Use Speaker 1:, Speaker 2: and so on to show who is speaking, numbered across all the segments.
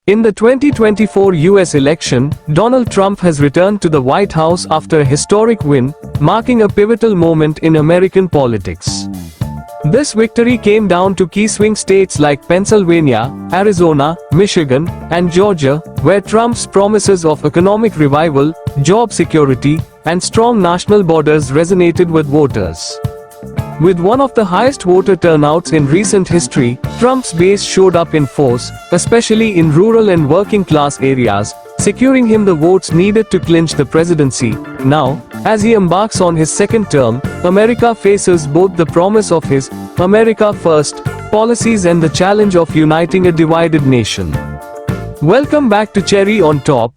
Speaker 1: In the 2024 US election, Donald Trump has returned to the White House after a historic win, marking a pivotal moment in American politics. This victory came down to key swing states like Pennsylvania, Arizona, Michigan, and Georgia, where Trump's promises of economic revival, job security, and strong national borders resonated with voters. With one of the highest voter turnouts in recent history, Trump's base showed up in force, especially in rural and working-class areas, securing him the votes needed to clinch the presidency. Now, as he embarks on his second term, America faces both the promise of his America First policies and the challenge of uniting a divided nation. Welcome back to Cherry on Top,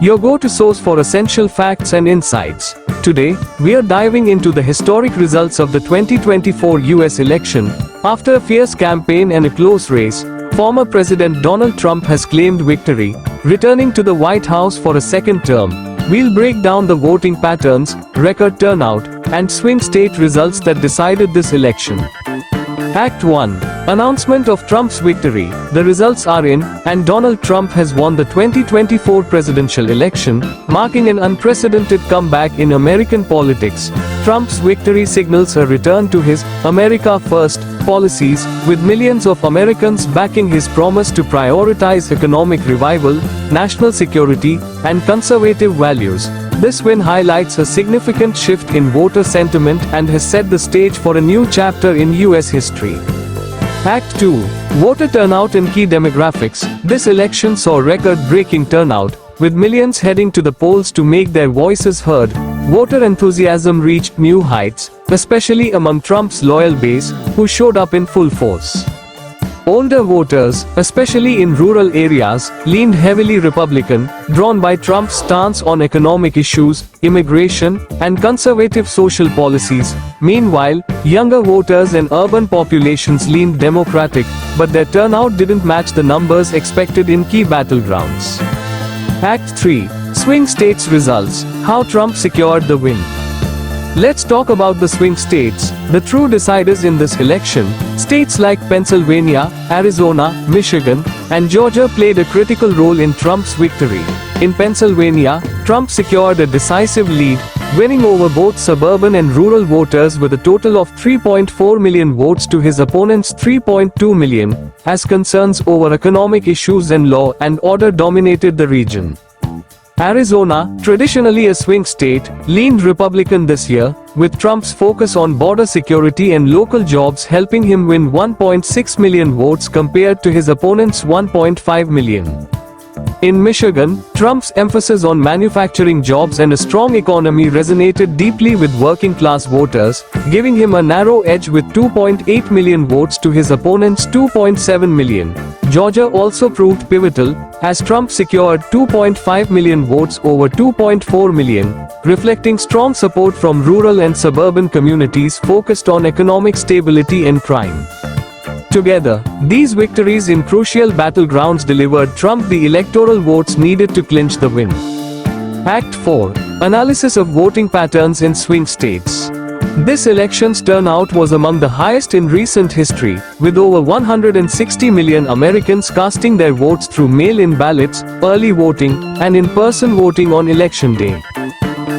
Speaker 1: your go-to source for essential facts and insights. Today, we are diving into the historic results of the 2024 US election. After a fierce campaign and a close race, former President Donald Trump has claimed victory, returning to the White House for a second term. We'll break down the voting patterns, record turnout, and swing state results that decided this election. Act 1. Announcement of Trump's victory. The results are in, and Donald Trump has won the 2024 presidential election, marking an unprecedented comeback in American politics. Trump's victory signals a return to his America First policies, with millions of Americans backing his promise to prioritize economic revival, national security, and conservative values. This win highlights a significant shift in voter sentiment and has set the stage for a new chapter in US history. Act 2. Voter turnout and key demographics. This election saw record-breaking turnout, with millions heading to the polls to make their voices heard. Voter enthusiasm reached new heights, especially among Trump's loyal base, who showed up in full force. Older voters, especially in rural areas, leaned heavily Republican, drawn by Trump's stance on economic issues, immigration, and conservative social policies. Meanwhile, younger voters and urban populations leaned Democratic, but their turnout didn't match the numbers expected in key battlegrounds. Act 3. Swing states results. How Trump secured the win. Let's talk about the swing states, the true deciders in this election. States like Pennsylvania, Arizona, Michigan, and Georgia played a critical role in Trump's victory. In Pennsylvania, Trump secured a decisive lead, winning over both suburban and rural voters with a total of 3.4 million votes to his opponent's 3.2 million, as concerns over economic issues and law and order dominated the region. Arizona, traditionally a swing state, leaned Republican this year, with Trump's focus on border security and local jobs helping him win 1.6 million votes compared to his opponent's 1.5 million. In Michigan, Trump's emphasis on manufacturing jobs and a strong economy resonated deeply with working-class voters, giving him a narrow edge with 2.8 million votes to his opponent's 2.7 million. Georgia also proved pivotal, as Trump secured 2.5 million votes over 2.4 million, reflecting strong support from rural and suburban communities focused on economic stability and crime. Together, these victories in crucial battlegrounds delivered Trump the electoral votes needed to clinch the win. Act 4. Analysis of voting patterns in swing states. This election's turnout was among the highest in recent history, with over 160 million Americans casting their votes through mail-in ballots, early voting, and in-person voting on Election Day.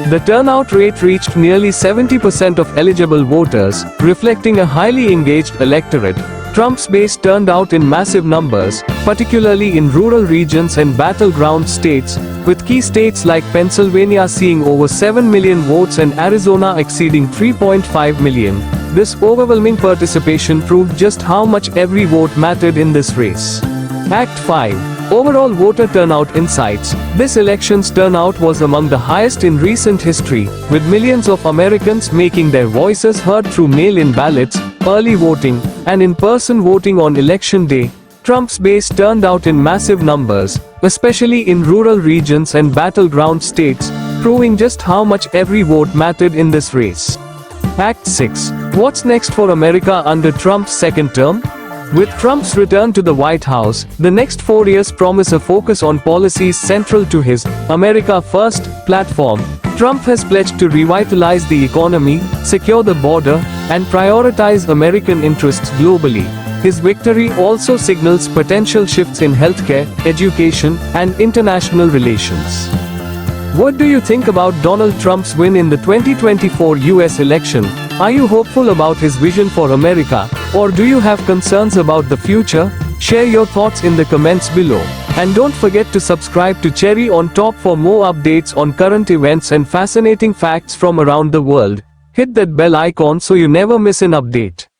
Speaker 1: The turnout rate reached nearly 70% of eligible voters, reflecting a highly engaged electorate. Trump's base turned out in massive numbers, particularly in rural regions and battleground states, with key states like Pennsylvania seeing over 7 million votes and Arizona exceeding 3.5 million. This overwhelming participation proved just how much every vote mattered in this race. Act 5. Overall voter turnout insights. This election's turnout was among the highest in recent history, with millions of Americans making their voices heard through mail-in ballots, early voting, and in-person voting on Election Day. Trump's base turned out in massive numbers, especially in rural regions and battleground states, proving just how much every vote mattered in this race. Act 6. What's next for America under Trump's second term? With Trump's return to the White House, the next 4 years promise a focus on policies central to his America First platform. Trump has pledged to revitalize the economy, secure the border, and prioritize American interests globally. His victory also signals potential shifts in healthcare, education, and international relations. What do you think about Donald Trump's win in the 2024 US election? Are you hopeful about his vision for America, or do you have concerns about the future? Share your thoughts in the comments below. And don't forget to subscribe to Cherry on Top for more updates on current events and fascinating facts from around the world. Hit that bell icon so you never miss an update.